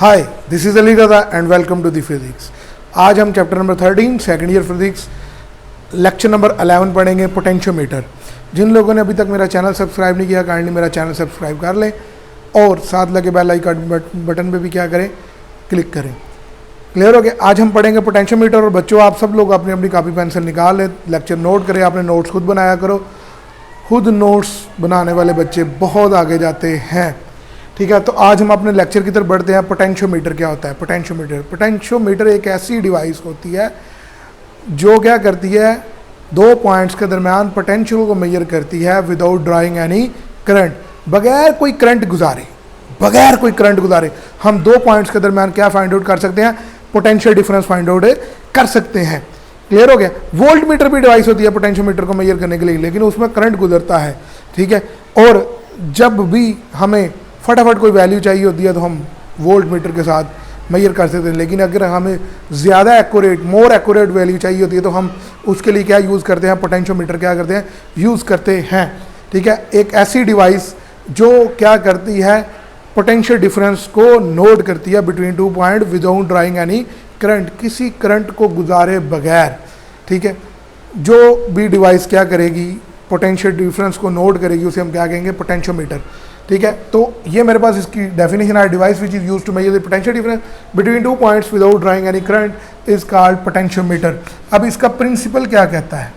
Hi, this is Ali Raza and welcome to the physics. आज हम chapter number 13 second year physics lecture number 11 पढ़ेंगे, potentiometer. जिन लोगों ने अभी तक मेरा चैनल सब्सक्राइब नहीं किया, काइंडली मेरा चैनल सब्सक्राइब कर लें और साथ लगे बेल आइकन बटन पे भी क्या करें, क्लिक करें। क्लियर हो गया? आज हम पढ़ेंगे पोटेंशियोमीटर। और बच्चों, आप सब लोग अपनी अपनी कापी पेंसिल निकाल लें, लेक्चर नोट करें। आपने नोट्स खुद बनाया करो, खुद नोट्स बनाने वाले बच्चे बहुत आगे जाते हैं। ठीक है, तो आज हम अपने लेक्चर की तरफ बढ़ते हैं। पोटेंशियोमीटर क्या होता है? पोटेंशियोमीटर एक ऐसी डिवाइस होती है जो क्या करती है, दो पॉइंट्स के दरमियान पोटेंशियल को मेजर करती है विदाउट ड्राइंग एनी करंट, बगैर कोई करंट गुजारे हम दो पॉइंट्स के दरमियान क्या फाइंड आउट कर सकते हैं, पोटेंशियल डिफरेंस फाइंड आउट कर सकते हैं। क्लियर हो गया? वोल्ट मीटर भी डिवाइस होती है पोटेंशियोमीटर को मेजर करने के लिए, लेकिन उसमें करंट गुजरता है। ठीक है, और जब भी हमें फटाफट कोई वैल्यू चाहिए होती है तो हम वोल्ट मीटर के साथ मेजर कर सकते हैं, लेकिन अगर हमें ज़्यादा मोर एक्यूरेट वैल्यू चाहिए होती है तो हम उसके लिए क्या यूज़ करते हैं, पोटेंशियोमीटर क्या करते हैं, यूज़ करते हैं। ठीक है, एक ऐसी डिवाइस जो क्या करती है, पोटेंशियल डिफरेंस को नोट करती है between two point without drawing any current, किसी करंट को गुजारे बगैर। ठीक है, जो भी डिवाइस क्या करेगी, पोटेंशियल डिफरेंस को नोट करेगी, उसे हम क्या कहेंगे, पोटेंशियोमीटर। ठीक है, तो ये मेरे पास इसकी डेफिनेशन है, device which is used to measure the potential difference between two points without drawing any current is called potentiometer. अब इसका प्रिंसिपल क्या कहता है?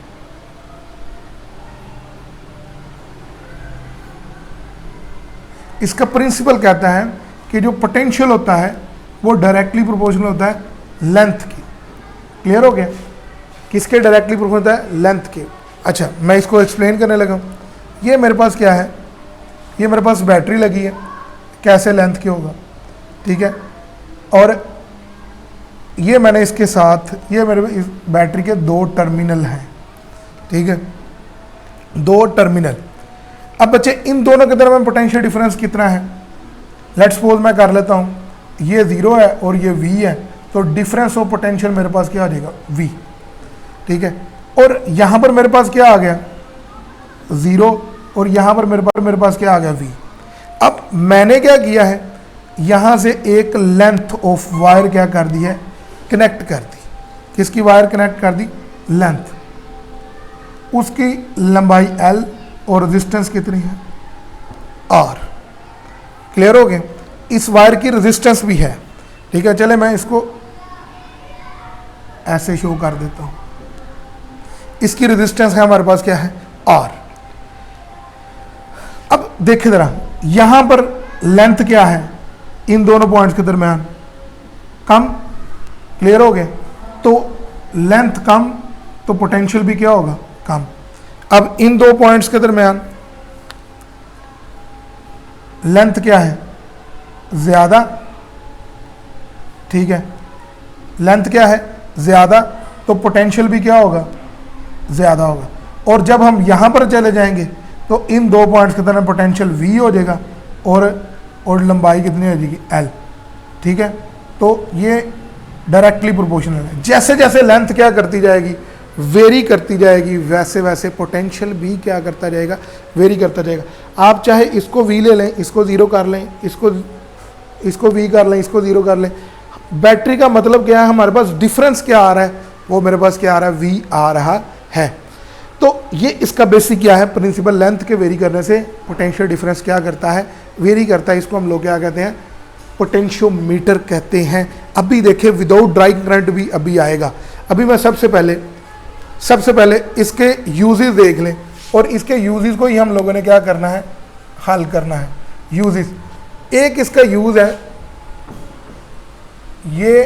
इसका प्रिंसिपल कहता है कि जो पोटेंशियल होता है वो डायरेक्टली प्रोपोर्शनल होता है लेंथ की। क्लियर हो गया? किसके डायरेक्टली प्रोपोर्शनल होता है? लेंथ के। अच्छा, मैं इसको एक्सप्लेन करने लगा। ये मेरे पास क्या है, ये मेरे पास बैटरी लगी है, कैसे लेंथ की होगा। ठीक है, और ये मैंने इसके साथ, ये मेरे इस बैटरी के दो टर्मिनल हैं। ठीक है, दो टर्मिनल। अब बच्चे, इन दोनों के दरमियान पोटेंशियल डिफरेंस कितना है? लेट्स सपोज मैं कर लेता हूँ, ये 0 है और ये V है, तो डिफरेंस ऑफ पोटेंशियल मेरे पास क्या आ जाएगा, V। ठीक है, और यहाँ पर मेरे पास क्या आ गया, 0, और यहाँ पर मेरे पास क्या आ गया, V। अब मैंने क्या किया है, यहाँ से एक लेंथ ऑफ वायर क्या कर दी है, कनेक्ट कर दी। किसकी वायर कनेक्ट कर दी? लेंथ। उसकी लंबाई L और रेजिस्टेंस कितनी है, R। क्लियर हो गया? इस वायर की रेजिस्टेंस भी है। ठीक है, चले मैं इसको ऐसे शो कर देता हूँ। इसकी रेजिस्टेंस है हमारे पास क्या है, R। अब देखिए जरा, यहां पर लेंथ क्या है इन दोनों पॉइंट्स के दरमियान, कम। क्लियर हो गया? तो लेंथ कम तो पोटेंशियल भी क्या होगा, कम। अब इन दो पॉइंट्स के दरमियान लेंथ क्या है, ज्यादा। ठीक है, लेंथ क्या है, ज्यादा, तो पोटेंशियल भी क्या होगा, ज्यादा होगा। और जब हम यहां पर चले जाएंगे तो इन दो पॉइंट्स के दरमियान पोटेंशियल V हो जाएगा और लंबाई कितनी हो जाएगी, L। ठीक है, तो ये डायरेक्टली प्रोपोर्शनल है। जैसे जैसे लेंथ क्या करती जाएगी, वेरी करती जाएगी, वैसे वैसे पोटेंशियल भी क्या करता जाएगा, वेरी करता जाएगा। आप चाहे इसको V ले लें, इसको 0 कर लें, इसको V कर लें, इसको 0 कर लें। बैटरी का मतलब क्या है, हमारे पास डिफरेंस क्या आ रहा है, वो मेरे पास क्या आ रहा है, V आ रहा है। तो ये इसका बेसिक क्या है, प्रिंसिपल। लेंथ के वेरी करने से पोटेंशियल डिफरेंस क्या करता है, वेरी करता है। इसको हम लोग क्या कहते हैं, पोटेंशियोमीटर कहते हैं। अभी देखें, विदाउट ड्राइंग करंट भी अभी आएगा। अभी मैं सबसे पहले इसके यूजेस देख लें, और इसके यूजेस को ही हम लोगों ने क्या करना है, हल करना है। यूजेस, एक इसका यूज है, ये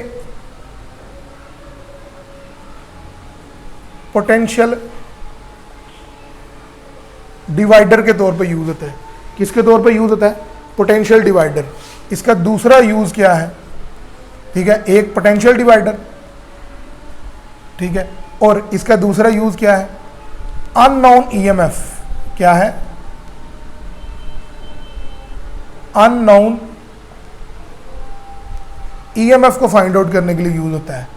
पोटेंशियल डिवाइडर के तौर पे यूज होता है। किसके तौर पे यूज होता है, पोटेंशियल डिवाइडर। इसका दूसरा यूज क्या है, ठीक है, एक पोटेंशियल डिवाइडर। ठीक है, और इसका दूसरा यूज क्या है, अननोन EMF। क्या है, अननोन EMF को फाइंड आउट करने के लिए यूज होता है।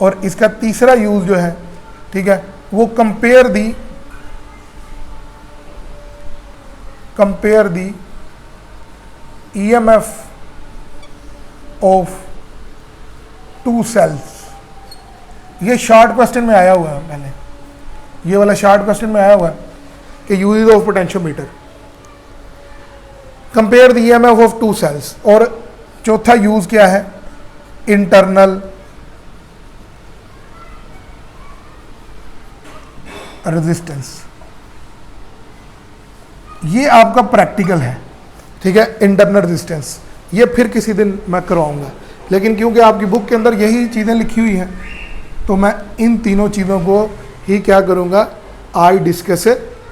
और इसका तीसरा यूज जो है, ठीक है, वो compare the EMF of two cells. ये शॉर्ट क्वेश्चन में आया हुआ है, पहले ये वाला शॉर्ट क्वेश्चन में आया हुआ है कि uses of potentiometer, compare the EMF of two cells. और चौथा यूज क्या है, इंटरनल रेजिस्टेंस। ये आपका प्रैक्टिकल है, ठीक है, इंटरनल रेजिस्टेंस। ये फिर किसी दिन मैं करवाऊंगा, लेकिन क्योंकि आपकी बुक के अंदर यही चीज़ें लिखी हुई हैं तो मैं इन तीनों चीज़ों को ही क्या करूंगा, आज डिस्कस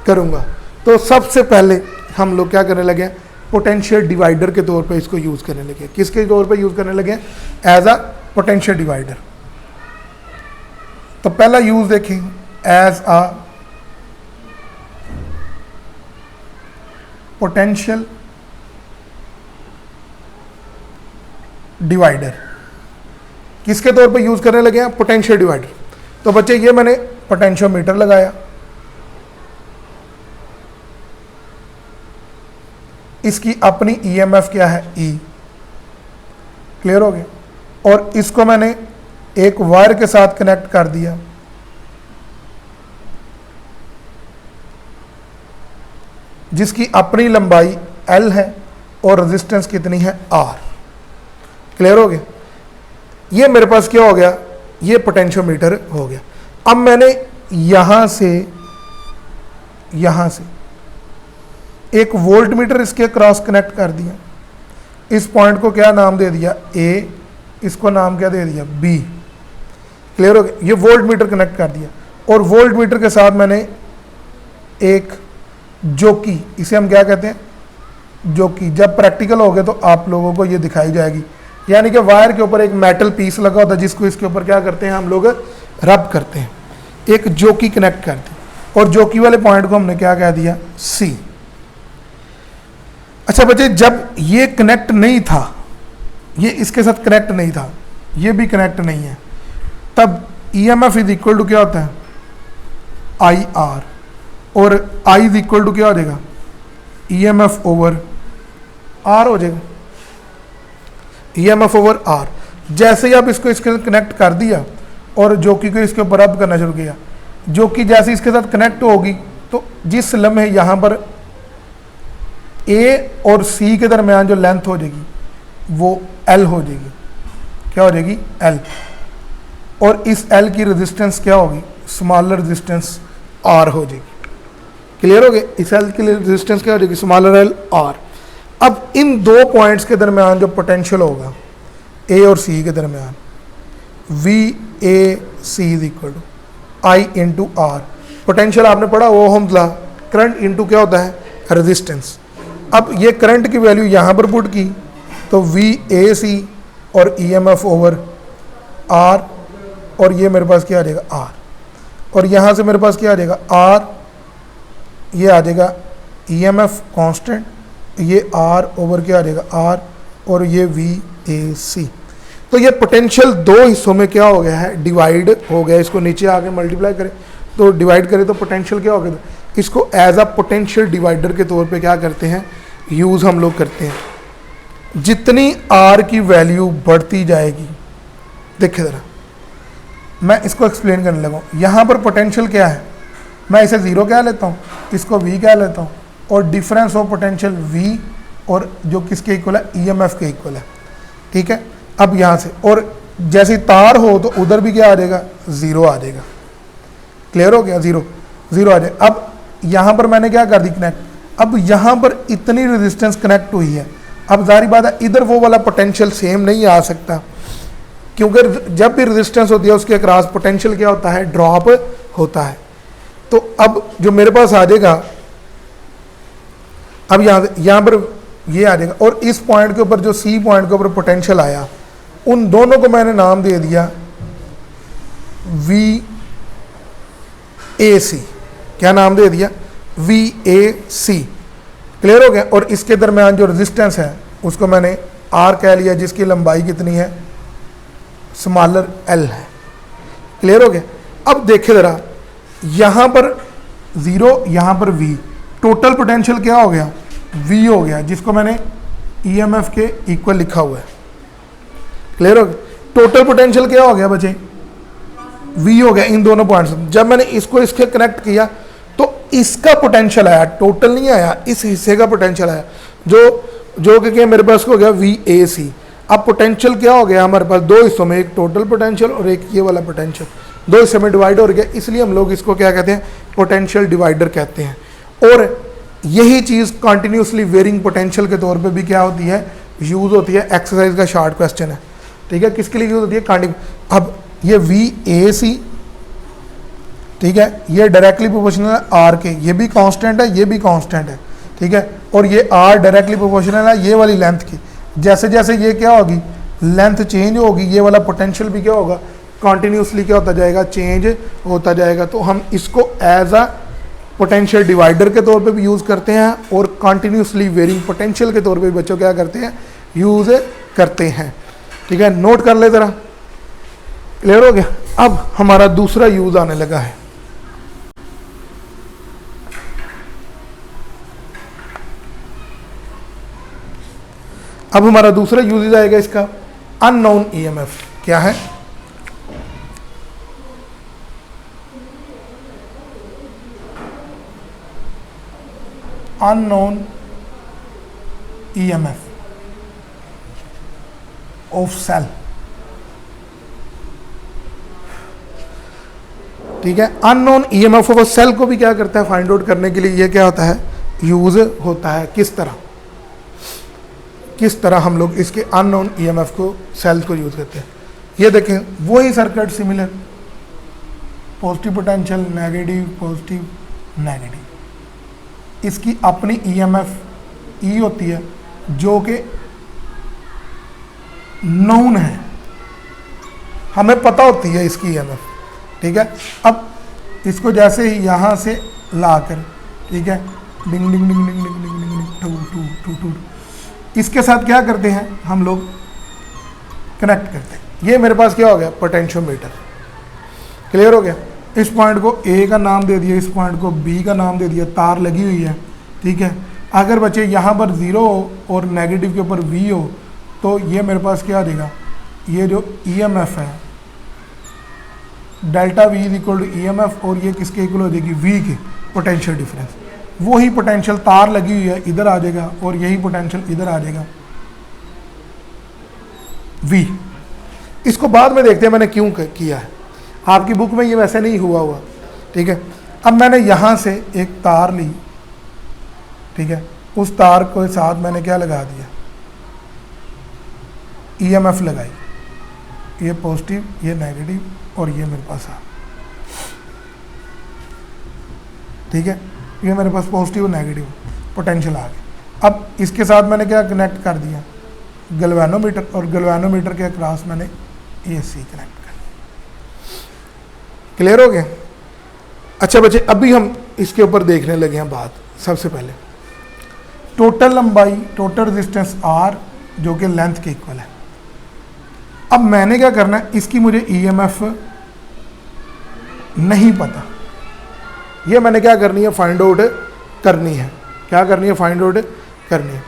करूंगा। तो सबसे पहले हम लोग क्या करने लगे, पोटेंशियल डिवाइडर के तौर पे इसको यूज़ करने लगे। किसके तौर पे यूज़ करने लगे, एज अ पोटेंशियल डिवाइडर। तो पहला यूज़ देखें, एज अ पोटेंशियल डिवाइडर। किसके तौर पे यूज करने लगे हैं, पोटेंशियल डिवाइडर। तो बच्चे ये मैंने पोटेंशियोमीटर लगाया, इसकी अपनी ईएमएफ क्या है, ई। क्लियर हो गया। और इसको मैंने एक वायर के साथ कनेक्ट कर दिया, जिसकी अपनी लंबाई एल है और रेजिस्टेंस कितनी है, आर। क्लियर हो गया। ये मेरे पास क्या हो गया, ये पोटेंशियोमीटर हो गया। अब मैंने यहां से एक वोल्ट मीटर इसके क्रॉस कनेक्ट कर दिया। इस पॉइंट को क्या नाम दे दिया, ए, इसको नाम क्या दे दिया, बी। क्लियर हो गया। ये वोल्ट मीटर कनेक्ट कर दिया और वोल्ट मीटर के साथ मैंने एक जोकी, इसे हम क्या कहते हैं, जोकी। जब प्रैक्टिकल हो गया तो आप लोगों को ये दिखाई जाएगी, यानी कि वायर के ऊपर एक मेटल पीस लगा होता है जिसको इसके ऊपर क्या करते हैं हम लोग, रब करते हैं। एक जोकी कनेक्ट करते हैं और जोकी वाले पॉइंट को हमने क्या कह दिया, सी। अच्छा बच्चे, जब ये कनेक्ट नहीं था, ये इसके साथ कनेक्ट नहीं था, ये भी कनेक्ट नहीं है, तब ईएमएफ इज इक्वल टू क्या होता है, आई आर। और आई इज इक्वल टू क्या हो जाएगा, ईएमएफ ओवर आर हो जाएगा, ईएमएफ ओवर आर। जैसे ही आप इसको इसके साथ कनेक्ट कर दिया और जोकी को इसके ऊपर रब करना शुरू किया, जोकी जैसे इसके साथ कनेक्ट होगी तो जिस लम्हे यहाँ पर ए और सी के दरमियान जो लेंथ हो जाएगी वो एल हो जाएगी। क्या हो जाएगी, एल। और इस एल की रेजिस्टेंस क्या होगी, स्मॉलर रेजिस्टेंस आर हो जाएगी। क्लियर हो गया। इस एल की रेजिस्टेंस क्या हो जाएगी, स्मॉलर एल आर। अब इन दो पॉइंट्स के दरमियान जो पोटेंशियल होगा ए और सी के दरमियान, V A C is equal to I into R. Potential आपने पढ़ा ओहम्स लॉ, करंट इंटू क्या होता है, रेजिस्टेंस। अब ये करंट की वैल्यू यहाँ पर पुट की तो वी ए सी और E M F over R, और ये मेरे पास क्या आ जाएगा, आर। और यहाँ से मेरे पास क्या आ जाएगा, आर, ये आ जाएगा ई एम एफ कॉन्स्टेंट, ये आर ओवर क्या आ जाएगा, आर, और ये वी ए सी। तो ये पोटेंशियल दो हिस्सों में क्या हो गया है, डिवाइड हो गया। इसको नीचे आके मल्टीप्लाई करें तो डिवाइड करें तो पोटेंशियल क्या हो गया, इसको एज अ पोटेंशियल डिवाइडर के तौर पे क्या करते हैं, यूज़ हम लोग करते हैं। जितनी आर की वैल्यू बढ़ती जाएगी, देखिए ज़रा मैं इसको एक्सप्लेन करने लगा हूँ। यहाँ पर पोटेंशियल क्या है, मैं इसे ज़ीरो कह लेता हूँ, इसको वी कह लेता हूँ, और डिफरेंस ऑफ पोटेंशियल वी और जो किसके इक्वल है, ईएमएफ के इक्वल है। ठीक है। अब यहाँ से और जैसे तार हो तो उधर भी क्या आ जाएगा, ज़ीरो आ जाएगा। क्लियर हो गया, ज़ीरो ज़ीरो आ जाएगा। अब यहाँ पर मैंने क्या कर दी, कनेक्ट। अब यहाँ पर इतनी रेजिस्टेंस कनेक्ट हुई है, अब जारी बात है इधर वो वाला पोटेंशियल सेम नहीं आ सकता, क्योंकि जब भी रेजिस्टेंस होती है उसके अक्रॉस पोटेंशियल क्या होता है, ड्रॉप होता है। तो अब जो मेरे पास आ जाएगा, अब यहाँ पर ये आ जाएगा, और इस पॉइंट के ऊपर जो सी पॉइंट के ऊपर पोटेंशियल आया, उन दोनों को मैंने नाम दे दिया वी ए सी। क्या नाम दे दिया, वी ए सी। क्लियर हो गया। और इसके दरमियान जो रेजिस्टेंस है उसको मैंने आर कह लिया, जिसकी लंबाई कितनी है, स्मॉलर एल है। क्लियर हो गया। अब देखिए ज़रा, यहाँ पर ज़ीरो, यहाँ पर वी, टोटल पोटेंशियल क्या हो गया, वी हो गया, जिसको मैंने ईएमएफ के इक्वल लिखा हुआ है। क्लियर हो गया? टोटल पोटेंशियल क्या हो गया बच्चे, V हो गया इन दोनों पॉइंट्स। जब मैंने इसको इसके कनेक्ट किया तो इसका पोटेंशियल आया, टोटल नहीं आया, इस हिस्से का पोटेंशियल आया, जो कि मेरे पास हो गया VAC। अब पोटेंशियल क्या हो गया हमारे पास, दो हिस्सों में, एक टोटल पोटेंशियल और एक ये वाला पोटेंशियल, दो हिस्से में डिवाइड हो गया, इसलिए हम लोग इसको क्या कहते हैं, पोटेंशियल डिवाइडर कहते हैं। और यही चीज़ कंटिन्यूसली वेरिंग पोटेंशियल के तौर पे भी क्या होती है, यूज़ होती है। एक्सरसाइज का शॉर्ट क्वेश्चन है, ठीक है, किसके लिए यूज़ होती है, अब ये VAC, ठीक है, ये डायरेक्टली प्रोपोर्शनल है R के, ये भी कांस्टेंट है, ये भी कांस्टेंट है, ठीक है, और ये R डायरेक्टली प्रोपोर्शनल है ये वाली लेंथ की। जैसे जैसे ये क्या होगी, लेंथ चेंज होगी, ये वाला पोटेंशियल भी क्या होगा, कॉन्टिन्यूसली क्या होता जाएगा, चेंज होता जाएगा। तो हम इसको एज अ पोटेंशियल डिवाइडर के तौर पे भी यूज़ करते हैं और कॉन्टिन्यूसली वेरिंग पोटेंशियल के तौर पे भी बच्चों क्या करते हैं, यूज़ करते हैं, ठीक है। नोट कर ले ज़रा, क्लियर हो गया? अब हमारा दूसरा यूज़ आने लगा है। अब हमारा दूसरा यूज आएगा इसका, अननोन EMF। क्या है, अननोन EMF ऑफ सेल, ठीक है। अननोन EMF ऑफ सेल को भी क्या करता है, फाइंड आउट करने के लिए ये क्या होता है, यूज होता है। किस तरह हम लोग इसके अननोन EMF को, सेल को यूज करते हैं। ये देखें वही circuit, similar, positive potential, negative, positive, negative. इसकी अपनी EMF E होती है जो कि नोन है, हमें पता होती है इसकी EMF, ठीक है। अब इसको जैसे ही यहाँ से लाकर, ठीक है, डिंग डिंग डिंग डिंग डिंग डिंग डिंग टू टू टू टू, इसके साथ क्या करते हैं हम लोग, कनेक्ट करते हैं। ये मेरे पास क्या हो गया, पोटेंशियोमीटर। क्लियर हो गया? इस पॉइंट को A का नाम दे दिया, इस पॉइंट को B का नाम दे दिया, तार लगी हुई है, ठीक है। अगर बच्चे यहाँ पर 0 हो और नेगेटिव के ऊपर V हो तो ये मेरे पास क्या देगा, ये जो EMF है, delta V is equal to EMF, और ये किसके इक्वल हो जाएगी, V के, पोटेंशियल डिफरेंस। वही पोटेंशियल तार लगी हुई है इधर आ जाएगा और यही पोटेंशियल इधर आ जाएगा, V। इसको बाद में देखते हैं मैंने क्यों किया है, आपकी बुक में ये वैसे नहीं हुआ, ठीक है। अब मैंने यहाँ से एक तार ली, ठीक है, उस तार के साथ मैंने क्या लगा दिया, EMF लगाई, ये पॉजिटिव, ये नेगेटिव, और ये मेरे पास आ, ठीक है, ये मेरे पास पॉजिटिव और नेगेटिव पोटेंशियल आ गया। अब इसके साथ मैंने क्या कनेक्ट कर दिया, गैल्वेनोमीटर, और गैल्वेनोमीटर के अक्रॉस मैंने AC कनेक्ट कर दिया। क्लियर हो गया? अच्छा बच्चे, अभी हम इसके ऊपर देखने लगे हैं बात। सबसे पहले टोटल लंबाई, टोटल रेजिस्टेंस R जो कि लेंथ के इक्वल है। अब मैंने क्या करना है, इसकी मुझे EMF नहीं पता, ये मैंने क्या करनी है, फाइंड आउट करनी है। क्या करनी है, फाइंड आउट करनी है।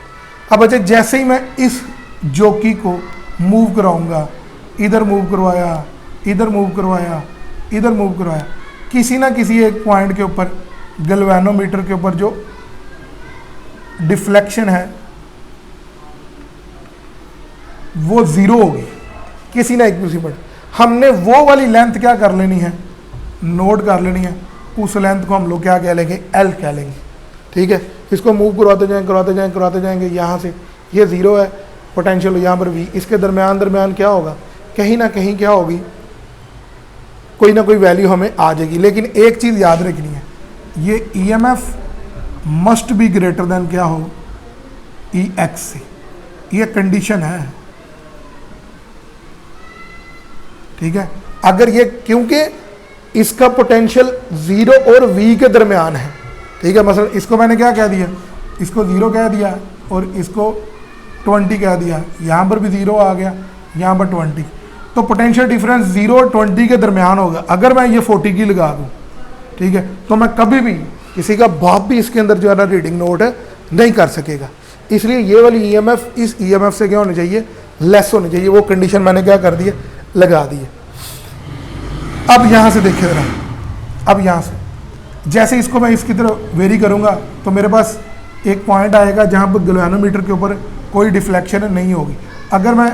अब बच्चे जैसे ही मैं इस जॉकी को मूव कराऊंगा, इधर मूव करवाया, इधर मूव करवाया, इधर मूव करवाया, किसी ना किसी एक पॉइंट के ऊपर गैल्वेनोमीटर के ऊपर जो डिफ्लेक्शन है वो 0 होगी, किसी ना एक पॉइंट। हमने वो वाली लेंथ क्या कर लेनी है, नोट कर लेनी है। उस लेंथ को हम लोग क्या कह लेंगे, L कह लेंगे, ठीक है। इसको मूव करवाते जाएंगे, करवाते जाएंगे, करवाते जाएंगे, यहाँ से ये 0 है पोटेंशियल, यहाँ पर V, इसके दरमियान क्या होगा, कहीं ना कहीं क्या होगी, कोई ना कोई वैल्यू हमें आ जाएगी। लेकिन एक चीज़ याद रखनी है, ये EMF must be greater than क्या हो, EX से, ये कंडीशन है, ठीक है। अगर ये, क्योंकि इसका पोटेंशियल 0 और V के दरमियान है, ठीक है। मसलन इसको मैंने क्या कह दिया, इसको 0 कह दिया और इसको 20 कह दिया, यहाँ पर भी 0 आ गया, यहाँ पर 20, तो पोटेंशियल डिफरेंस 0 और 20 के दरमियान होगा। अगर मैं ये 40 की लगा दूँ, ठीक है, तो मैं कभी भी किसी का बाप भी इसके अंदर जो है ना रीडिंग नोट नहीं कर सकेगा। इसलिए ये वाली EMF इस EMF से क्या होनी चाहिए, लेस होनी चाहिए, वो कंडीशन मैंने क्या कर दी है, लगा दी है। अब यहाँ से देखिए ज़रा, अब यहाँ से जैसे इसको मैं इसकी तरफ वेरी करूँगा तो मेरे पास एक पॉइंट आएगा जहाँ पर गैल्वेनोमीटर के ऊपर कोई डिफ्लेक्शन नहीं होगी। अगर मैं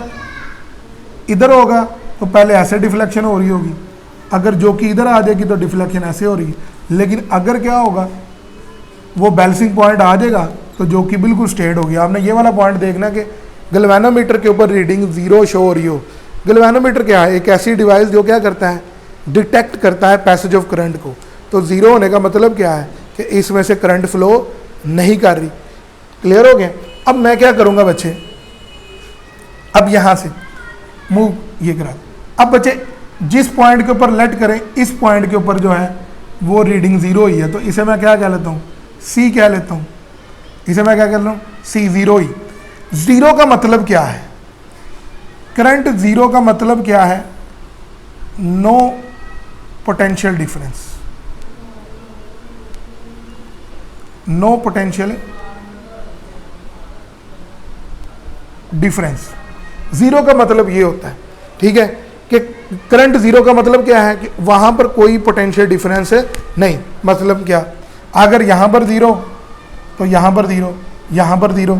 इधर होगा तो पहले ऐसे डिफ्लेक्शन हो रही होगी, अगर जो कि इधर आ जाएगी तो डिफ्लेक्शन ऐसे हो रही है। लेकिन अगर क्या होगा, वो बैलेंसिंग पॉइंट आ जाएगा तो जो कि बिल्कुल स्ट्रेट होगी। आपने ये वाला पॉइंट देखना कि गैल्वेनोमीटर के ऊपर रीडिंग 0 शो हो रही हो। गैल्वेनोमीटर क्या है, एक ऐसी डिवाइस जो क्या करता है, डिटेक्ट करता है पैसेज ऑफ करंट को। तो 0 होने का मतलब क्या है कि इसमें से करंट फ्लो नहीं कर रही। क्लियर हो गया। अब मैं क्या करूँगा बच्चे, अब यहाँ से मूव ये करा, अब बच्चे जिस पॉइंट के ऊपर लेट करें, इस पॉइंट के ऊपर जो है वो रीडिंग 0 ही है, तो इसे मैं क्या कह लेता हूँ, C कह लेता हूँ। इसे मैं क्या कर लूँ, C 0 ही। 0 का मतलब क्या है, करंट 0 का मतलब क्या है, no potential difference, no potential difference. 0 का मतलब ये होता है, ठीक है, कि करंट 0 का मतलब क्या है कि वहां पर कोई पोटेंशियल डिफरेंस नहीं। मतलब क्या, अगर यहां पर 0 तो यहां पर 0, यहां पर 0,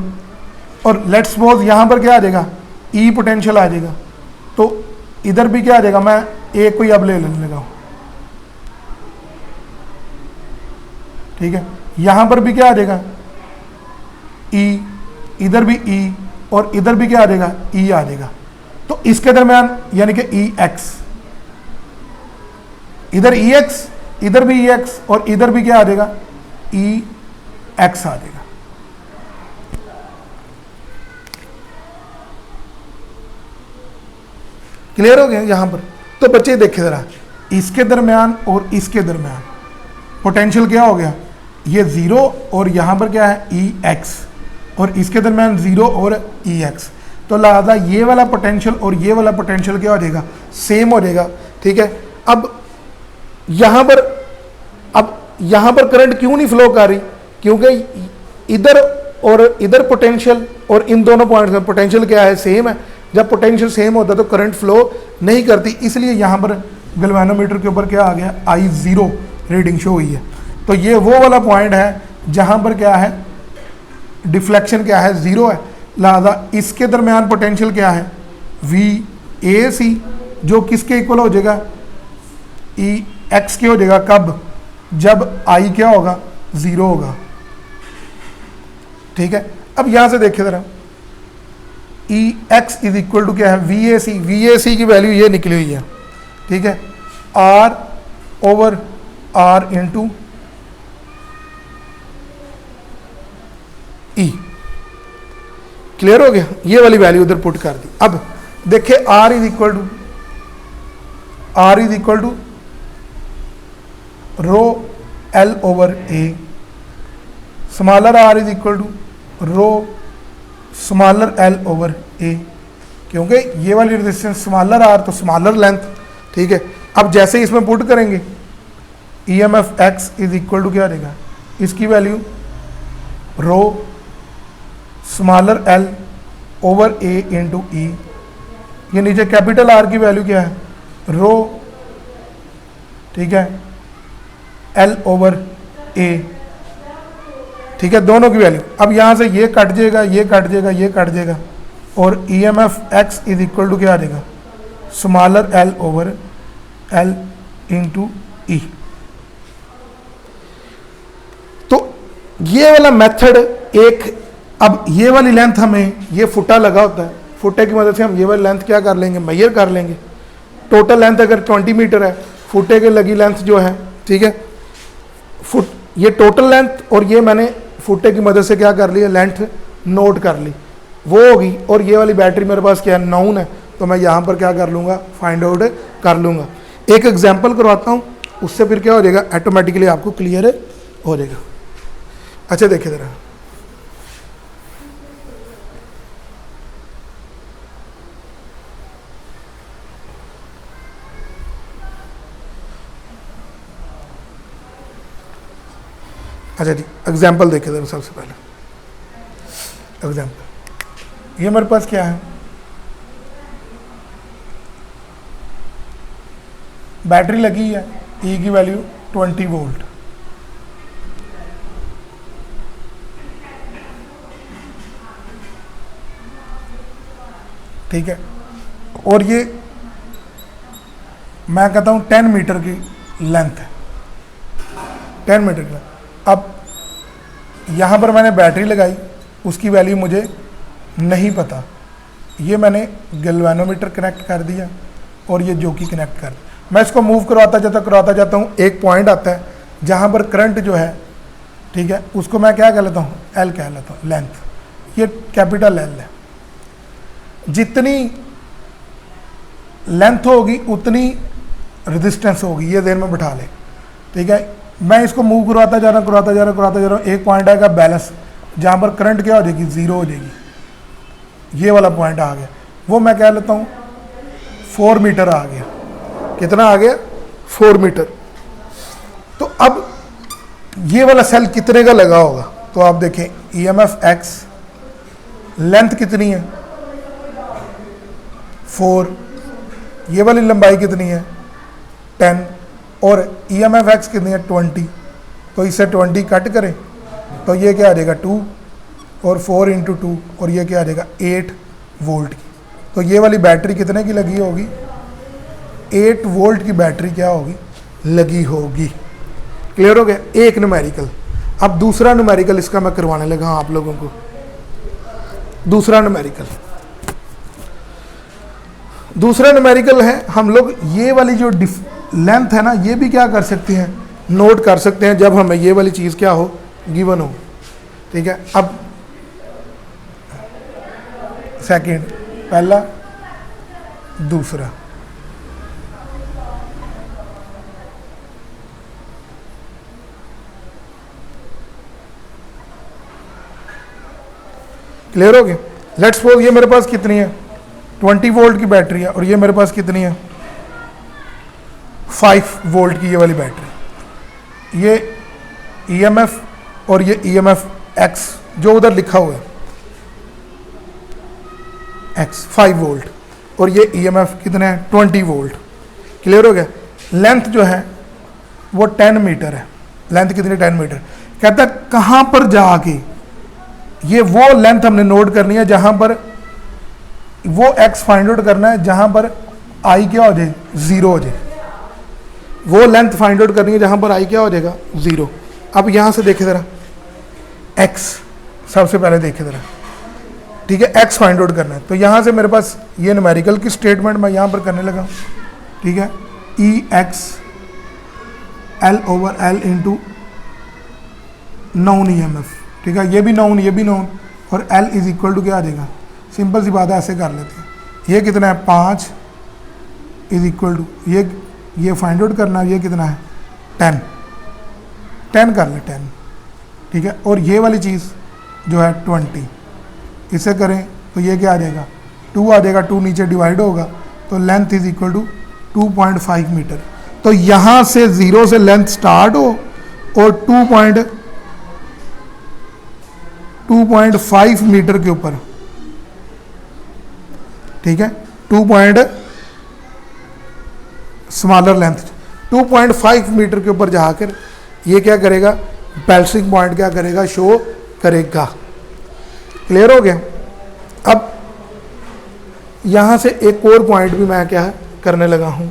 और लेट्स सपोज यहां पर क्या आ जाएगा, ई पोटेंशियल आ जाएगा, तो इधर भी क्या आ जाएगा, मैं एक कोई अब ले लेने लगा, ठीक है, यहां पर भी क्या आ जाएगा, ई, इधर भी ई, और इधर भी क्या आ जाएगा, ई आ जाएगा। तो इसके दरमियान यानी कि ई एक्स, इधर ई एक्स, इधर भी ई एक्स, और इधर भी क्या आ जाएगा, ई एक्स आ जाएगा। क्लियर हो गया यहां पर। तो बच्चे देखे जरा, इसके दरमियान और इसके दरमियान पोटेंशियल क्या हो गया, ये 0 और यहां पर क्या है, ई एक्स, और इसके दरमियान 0 और ई एक्स। तो लिहाजा ये वाला पोटेंशियल और ये वाला पोटेंशियल क्या हो जाएगा, सेम हो जाएगा, ठीक है। अब यहाँ पर करंट क्यों नहीं फ्लो कर रही, क्योंकि इधर और इधर पोटेंशियल और इन दोनों पॉइंट्स में पोटेंशियल क्या है, सेम है। जब पोटेंशियल सेम होता है तो करंट फ्लो नहीं करती, इसलिए यहाँ पर गैल्वेनोमीटर के ऊपर क्या आ गया, I0 रीडिंग शो हुई है। तो ये वो वाला पॉइंट है जहाँ पर क्या है, डिफ्लेक्शन क्या है, 0 है। लिहाजा इसके दरमियान पोटेंशियल क्या है, VAC, जो किसके इक्वल हो जाएगा, EX के हो जाएगा। कब, जब I क्या होगा, 0 होगा, ठीक है। अब यहां से देखिए जरा, EX इज इक्वल टू क्या है, VAC। VAC की वैल्यू ये निकली हुई है, ठीक है, R/R इंटू E। क्लियर हो गया, ये वाली वैल्यू उधर पुट कर दी। अब देखिए R is equal to rho L/A, smaller R is equal to rho smaller L/A, क्योंकि ये वाली रेजिस्टेंस स्मॉलर R तो स्मॉलर लेंथ, ठीक है। अब जैसे इसमें पुट करेंगे, EMF X is equal to क्या रहेगा, इसकी value rho smaller L/A into E। ये नीचे कैपिटल R की वैल्यू क्या है, रो, ठीक है, L/A, ठीक है, दोनों की वैल्यू। अब यहाँ से ये कट जाएगा, ये कट जाएगा, ये कट जाएगा, और EMF X is equal to क्या आ जाएगा, स्मॉलर L/L इंटू E। तो ये वाला मेथड एक, अब ये वाली लेंथ हमें, ये फुटा लगा होता है, फुटे की मदद से हम ये वाली लेंथ क्या कर लेंगे, मेजर कर लेंगे। टोटल लेंथ अगर 20 मीटर है, फुटे के लगी लेंथ जो है, ठीक है, फुट, ये टोटल लेंथ, और ये मैंने फुटे की मदद से क्या कर लिया, लेंथ नोट कर ली, वो होगी। और ये वाली बैटरी मेरे पास क्या है, नाउन है, तो मैं यहाँ पर क्या कर लूँगा, फाइंड आउट कर लूँगा। एक एग्जाम्पल करवाता हूँ, उससे फिर क्या हो जाएगा, ऑटोमेटिकली आपको क्लियर हो जाएगा। अच्छा देखिए ज़रा, अच्छा जी, एग्जाम्पल देखिए ज़रा। सबसे पहले एग्जाम्पल, ये मेरे पास क्या है, बैटरी लगी है, ई की वैल्यू 20 वोल्ट। ठीक है, और ये मैं कहता हूँ 10 मीटर की लेंथ है, 10 मीटर की। अब यहाँ पर मैंने बैटरी लगाई, उसकी वैल्यू मुझे नहीं पता, ये मैंने गैल्वेनोमीटर कनेक्ट कर दिया और ये जोकी कनेक्ट कर दिया। मैं इसको मूव करवाता जाता हूँ, एक पॉइंट आता है जहाँ पर करंट जो है, ठीक है, उसको मैं क्या कह लेता हूँ, एल कह लेता हूँ, लेंथ, ये कैपिटल एल है। जितनी लेंथ होगी उतनी रेजिस्टेंस होगी, ये देर में बिठा ले। ठीक है, मैं इसको मूव करवाता जा रहा हूँ, एक पॉइंट आएगा बैलेंस, जहाँ पर करंट क्या हो जाएगी, ज़ीरो हो जाएगी, ये वाला पॉइंट आ गया, वो मैं कह लेता हूँ 4 मीटर आ गया। कितना आ गया, 4 मीटर। तो अब ये वाला सेल कितने का लगा होगा, तो आप देखें EMF X, लेंथ कितनी है 4, ये वाली लंबाई कितनी है 10, और EMF X कितनी है 20। तो इससे 20 कट करें तो ये क्या आ जाएगा 2, और 4 × 2, और ये क्या आ जाएगा 8 वोल्ट की। तो ये वाली बैटरी कितने की लगी होगी, 8 वोल्ट की बैटरी क्या होगी, लगी होगी। क्लियर हो गया, एक न्यूमेरिकल। अब दूसरा न्यूमेरिकल इसका मैं करवाने लगा आप लोगों को। दूसरा न्यूमेरिकल है, हम लोग ये वाली जो लेंथ है ना, ये भी क्या कर सकते हैं, नोट कर सकते हैं, जब हमें ये वाली चीज़ क्या हो, गिवन हो। ठीक है, अब सेकंड, पहला, दूसरा। क्लियर हो गया। लेट्स सपोज ये मेरे पास कितनी है, 20 वोल्ट की बैटरी है, और ये मेरे पास कितनी है, 5 वोल्ट की ये वाली बैटरी। ये EMF और ये EMF X जो उधर लिखा हुआ है X 5 वोल्ट, और ये EMF कितने हैं 20 वोल्ट। क्लियर हो गया। लेंथ जो है वो 10 मीटर है, लेंथ कितनी 10 मीटर। कहता है कहाँ पर जाके, ये वो लेंथ हमने नोट करनी है जहाँ पर, वो X फाइंड आउट करना है जहाँ पर I क्या हो जाए, 0 हो जाए। वो लेंथ फाइंड आउट करनी है जहाँ पर I क्या हो जाएगा, 0। अब यहाँ से देखे ज़रा, X सबसे पहले देखे ज़रा, ठीक है, X फाइंड आउट करना है। तो यहाँ से मेरे पास ये न्यूमेरिकल की स्टेटमेंट मैं यहाँ पर करने लगा हूँ। ठीक है, EX L/L into non EMF। ठीक है, ये भी नॉन, ये भी नॉन, और L इज इक्वल टू क्या आ जाएगा, सिंपल सी बात है, ऐसे कर लेते हैं। ये कितना है 5 इज इक्वल टू, ये फाइंड आउट करना है, ये कितना है 10 कर ले 10। ठीक है, और ये वाली चीज़ जो है 20, इसे करें तो ये क्या आ जाएगा 2 आ जाएगा, 2 नीचे डिवाइड होगा, तो length is equal to 2.5 metre. तो यहाँ से 0 से लेंथ स्टार्ट हो और 2.5 मीटर के ऊपर, ठीक है, 2. स्मॉलर लेंथ 2.5 मीटर के ऊपर जाकर ये क्या करेगा, बैलेंसिंग पॉइंट क्या करेगा, शो करेगा। क्लियर हो गया। अब यहां से एक और पॉइंट भी मैं क्या करने लगा हूं,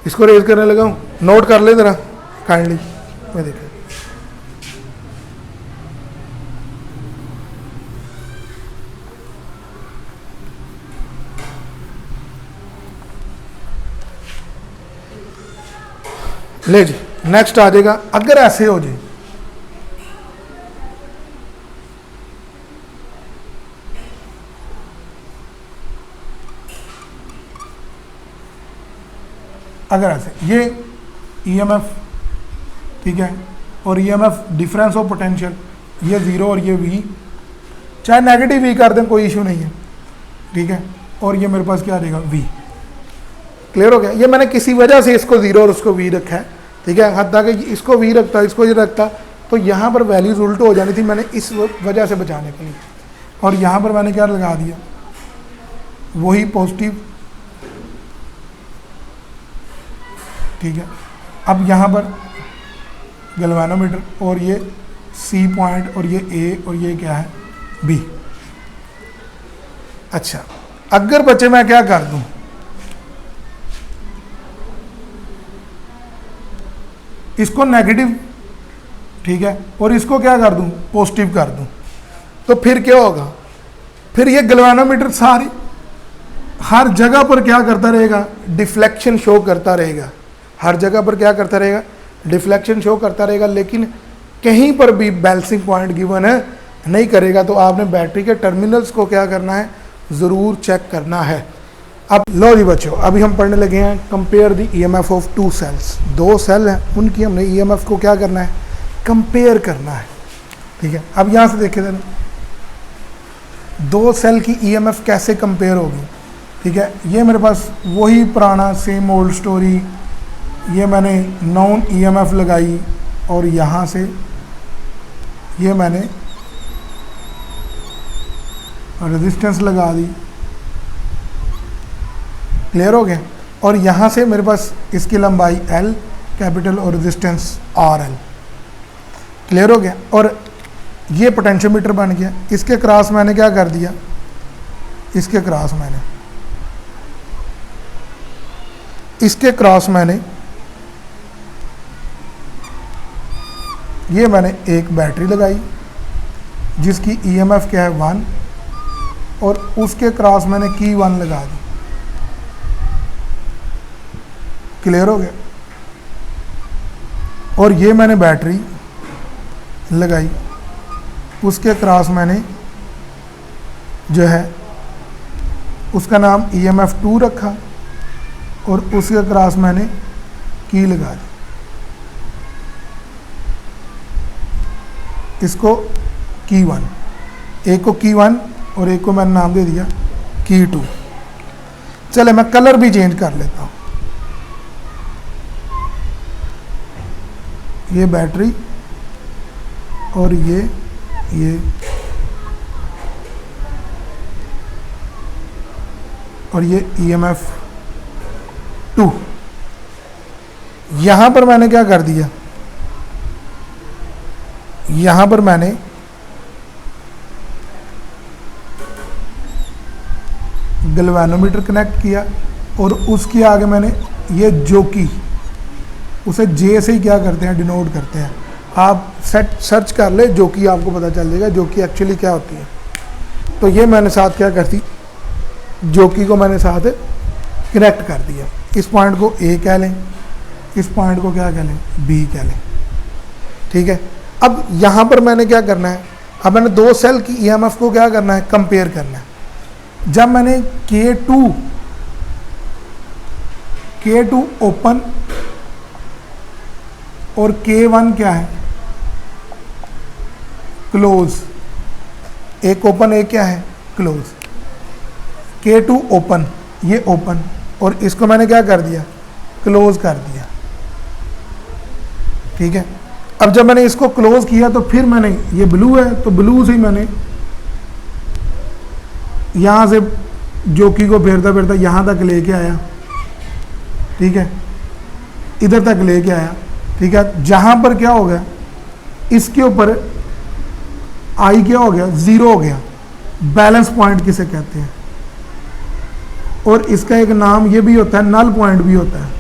इसको रेज करने लगा हूं, नोट कर ले जरा काइंडली। मैं देखा ले जी, नेक्स्ट आ जाएगा, अगर ऐसे हो जाए, अगर ऐसे ये EMF, ठीक है, और EMF डिफरेंस ऑफ पोटेंशियल, ये 0 और ये V, चाहे नेगेटिव V कर दें कोई इशू नहीं है। ठीक है, और ये मेरे पास क्या आ जाएगा V। क्लियर हो गया। ये मैंने किसी वजह से इसको 0 और उसको V रखा है। ठीक है, हद तक इसको V रखता, इसको ये रखता, तो यहाँ पर वैल्यूज उल्टो हो जानी थी, मैंने इस वजह से बचाने के लिए, और यहाँ पर मैंने क्या लगा दिया, वही पॉजिटिव, ठीक है। अब यहाँ पर गैल्वेनोमीटर और ये सी पॉइंट और ये ए और ये क्या है बी। अच्छा, अगर बच्चे मैं क्या कर दूं, इसको नेगेटिव, ठीक है, और इसको क्या कर दूं पॉजिटिव कर दूं, तो फिर क्या होगा, फिर ये गैल्वेनोमीटर सारी हर जगह पर क्या करता रहेगा, डिफ्लेक्शन शो करता रहेगा, हर जगह पर क्या करता रहेगा, डिफ्लेक्शन शो करता रहेगा, लेकिन कहीं पर भी बैलेंसिंग पॉइंट गिवन है नहीं करेगा। तो आपने बैटरी के टर्मिनल्स को क्या करना है, ज़रूर चेक करना है। अब लो जी बच्चों, अभी हम पढ़ने लगे हैं compare the EMF of two cells. दो सेल हैं, उनकी हमने ईएमएफ को क्या करना है, कंपेयर करना है, ठीक है। अब यहाँ से देखे थे, दो सेल की ईएमएफ कैसे कंपेयर होगी, ठीक है। ये मेरे पास वही पुराना सेम ओल्ड स्टोरी, ये मैंने नॉन ईएमएफ लगाई और यहाँ से ये मैंने रेजिस्टेंस लगा दी, क्लियर हो गया। और यहाँ से मेरे पास इसकी लंबाई L कैपिटल और रेजिस्टेंस RL, क्लियर हो गया। और ये पोटेंशियोमीटर बन गया। इसके क्रॉस मैंने क्या कर दिया, इसके क्रॉस मैंने ये मैंने एक बैटरी लगाई जिसकी ईएमएफ क्या है 1, और उसके क्रॉस मैंने की 1 लगा दी, क्लियर हो गया। और ये मैंने बैटरी लगाई, उसके क्रॉस मैंने जो है उसका नाम ईएमएफ 2 रखा और उसके क्रॉस मैंने की लगा दी, इसको की 1, एक को की 1 और एक को मैंने नाम दे दिया की 2। चले मैं कलर भी चेंज कर लेता हूँ, ये बैटरी और ये और ये ईएमएफ 2। यहाँ पर मैंने क्या कर दिया, यहाँ पर मैंने गैल्वेनोमीटर कनेक्ट किया और उसके आगे मैंने ये जोकी, उसे जे से ही क्या करते हैं, डिनोट करते हैं। आप सर्च कर ले जोकी, आपको पता चल जाएगा जोकी एक्चुअली क्या होती है। तो ये मैंने साथ क्या करती, जोकी को मैंने साथ कनेक्ट कर दिया। इस पॉइंट को ए कह लें, इस पॉइंट को क्या कह लें, बी कह लें, ठीक है। अब यहाँ पर मैंने क्या करना है, अब मैंने दो सेल की ईएमएफ को क्या करना है, कंपेयर करना है। जब मैंने K2 ओपन और K1 क्या है, क्लोज, एक ओपन एक क्या है, क्लोज। K2 ओपन, ये ओपन, और इसको मैंने क्या कर दिया, क्लोज कर दिया, ठीक है। अब जब मैंने इसको क्लोज किया तो फिर मैंने, ये ब्लू है तो ब्लू से मैंने यहाँ से जोकी को फेरता फेरता यहाँ तक लेके आया, ठीक है, इधर तक लेके आया, ठीक है। जहाँ पर क्या हो गया, इसके ऊपर आई क्या हो गया, 0 हो गया, बैलेंस पॉइंट किसे कहते हैं। और इसका एक नाम ये भी होता है, नल पॉइंट भी होता है,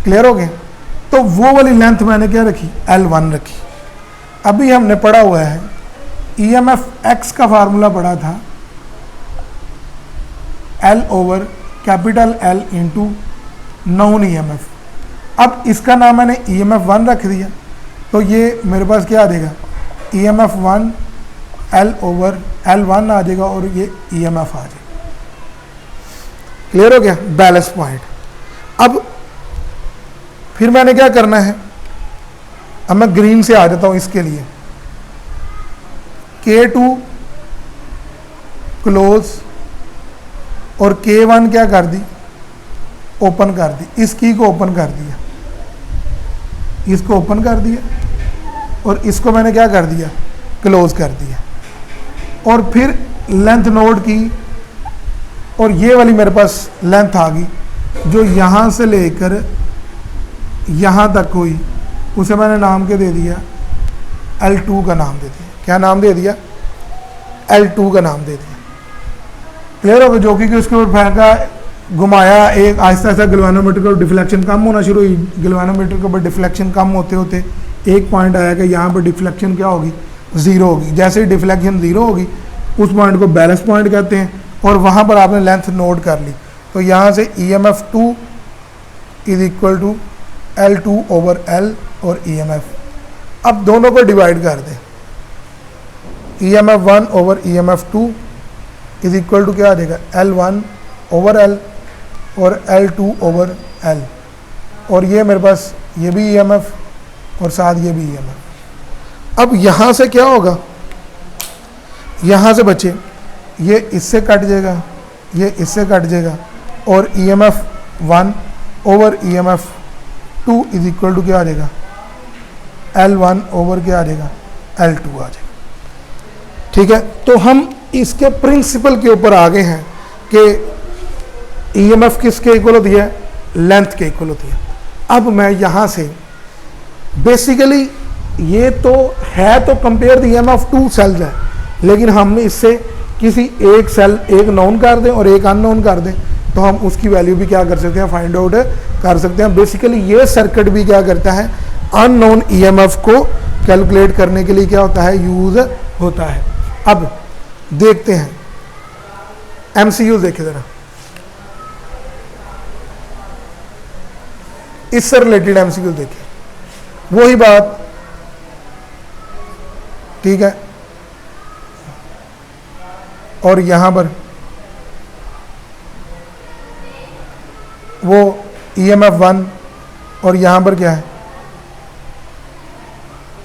क्लियर हो गया। तो वो वाली लेंथ मैंने क्या रखी, L1 रखी। अभी हमने पढ़ा हुआ है EMF X का फार्मूला पढ़ा था L over capital L into non EMF। अब इसका नाम मैंने EMF 1 रख दिया, तो ये मेरे पास क्या आ जाएगा, EMF 1 L ओवर L1 आ जाएगा और ये EMF आ जाएगा, क्लियर हो गया, बैलेंस पॉइंट। अब फिर मैंने क्या करना है, अब मैं ग्रीन से आ जाता हूं इसके लिए, K2 क्लोज और K1 क्या कर दी, ओपन कर दी, इस की को ओपन कर दिया, इसको ओपन कर दिया और इसको मैंने क्या कर दिया, क्लोज कर दिया। और फिर लेंथ नोट की और ये वाली मेरे पास लेंथ आ गई जो यहाँ से लेकर यहाँ तक हुई, उसे मैंने नाम के दे दिया L2 का नाम दे दिया। क्या नाम दे दिया? L2 का नाम दे दिया। क्लियर होगा? जो कि उसके ऊपर फेंका, घुमाया, एक आहिस्ता आहिस्ता गैल्वेनोमीटर का डिफ्लेक्शन कम होना शुरू हुई। गैल्वेनोमीटर के ऊपर डिफ्लेक्शन कम होते होते एक पॉइंट आया कि यहाँ पर डिफ्लेक्शन क्या होगी? ज़ीरो होगी। जैसे ही डिफ्लेक्शन ज़ीरो होगी उस पॉइंट को बैलेंस पॉइंट कहते हैं, और वहाँ पर आपने लेंथ नोट कर ली। तो यहाँ से EMF2 is equal to L2 over L और EMF। अब दोनों को डिवाइड कर दें। EMF1 over EMF2 is equal to क्या आ जाएगा? L1 ओवर L और L2 ओवर L, और ये मेरे पास ये भी EMF और साथ ये भी EMF। अब यहाँ से क्या होगा? यहाँ से बच्चे ये इससे कट जाएगा, ये इससे कट जाएगा, और EMF1 over EMF2 is equal to क्या आ जाएगा? L1 ओवर क्या आ जाएगा? L2 आ जाएगा। ठीक है, तो हम इसके प्रिंसिपल के ऊपर आ गए हैं कि EMF किसके इक्वल होती है? लेंथ के इक्वल होती है। अब मैं यहाँ से बेसिकली ये तो है तो कंपेयर द EMF 2 सेल्स है, लेकिन हम इससे किसी एक सेल एक नोन कर दें और एक अननोन कर दें तो हम उसकी वैल्यू भी क्या कर सकते हैं? फाइंड आउट कर सकते हैं। बेसिकली ये सर्किट भी क्या करता है? अननोन EMF को कैलकुलेट करने के लिए क्या होता है? यूज होता है। अब देखते हैं MCU, देखिए ज़रा इससे रिलेटेड MCQ देखिए, वही बात। ठीक है, और यहाँ पर वो EMF1 और यहाँ पर क्या है?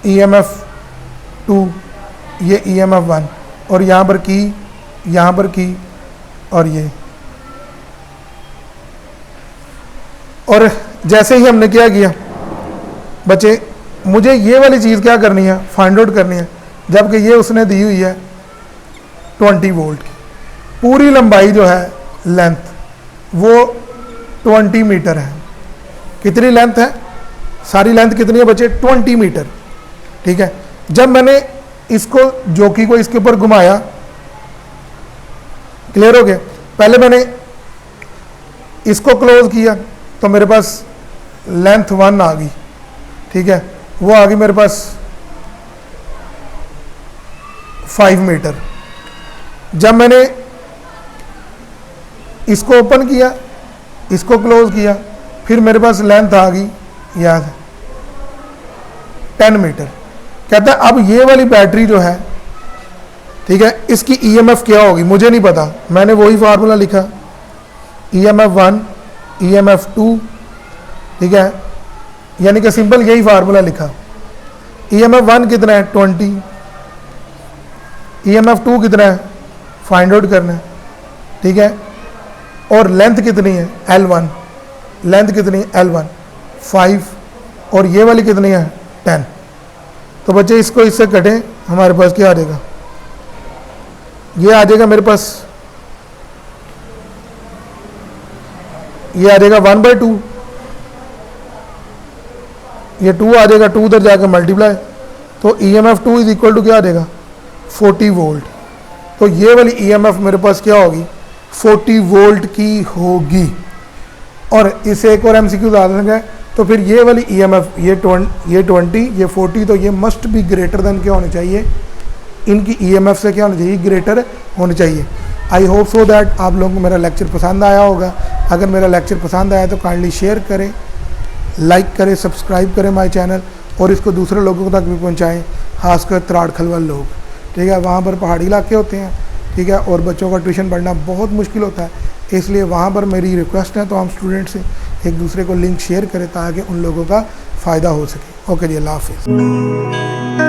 EMF2, ये EMF1 और यहाँ पर की, यहाँ पर की, और ये। और जैसे ही हमने क्या किया बच्चे, मुझे ये वाली चीज़ क्या करनी है? फाइंड आउट करनी है, जबकि ये उसने दी हुई है 20 वोल्ट की। पूरी लंबाई जो है लेंथ वो 20 मीटर है। कितनी लेंथ है? सारी लेंथ कितनी है बच्चे? 20 मीटर। ठीक है, जब मैंने इसको जोकी को इसके ऊपर घुमाया, क्लियर हो गया? पहले मैंने इसको क्लोज किया तो मेरे पास लेंथ 1 आ गई। ठीक है, वो आ गई मेरे पास 5 मीटर। जब मैंने इसको ओपन किया, इसको क्लोज किया, फिर मेरे पास लेंथ आ गई, याद है, 10 मीटर। कहता है अब ये वाली बैटरी जो है, ठीक है, इसकी EMF क्या होगी? मुझे नहीं पता, मैंने वही फार्मूला लिखा, EMF1 EMF2, ठीक है, यानी कि सिंपल यही फार्मूला लिखा। EMF1 कितना है? 20। EMF2 कितना है? फाइंड आउट करना है। ठीक है, और लेंथ कितनी है? L1। लेंथ कितनी है? L1 5, और ये वाली कितनी है? 10। तो बच्चे इसको इससे कटें, हमारे पास क्या आ जाएगा? ये आ जाएगा मेरे पास, ये आ जाएगा 1/2, ये 2 आ जाएगा, 2 उधर जाकर मल्टीप्लाई, तो EMF2 इज इक्वल टू क्या आ जाएगा? 40 वोल्ट। तो ये वाली EMF मेरे पास क्या होगी? 40 वोल्ट की होगी। और इसे एक और MCQ बता देंगे, तो फिर ये वाली EMF ये 20 ये 40, तो ये मस्ट बी ग्रेटर देन क्या होनी चाहिए? इनकी EMF से क्या होनी चाहिए? ग्रेटर होनी चाहिए। आई होप सो दैट आप लोगों को मेरा लेक्चर पसंद आया होगा। अगर मेरा लेक्चर पसंद आया तो काइंडली शेयर करें, लाइक करें, सब्सक्राइब करें माय चैनल, और इसको दूसरे लोगों तक भी पहुंचाएं, खासकर त्राड़ खलवल लोग। ठीक है, वहाँ पर पहाड़ी इलाके होते हैं, ठीक है, और बच्चों का ट्यूशन पढ़ना बहुत मुश्किल होता है, इसलिए वहाँ पर मेरी रिक्वेस्ट है तो हम स्टूडेंट से एक दूसरे को लिंक शेयर करें ताकि उन लोगों का फ़ायदा हो सके। ओके जी, अल्लाह हाफिज़।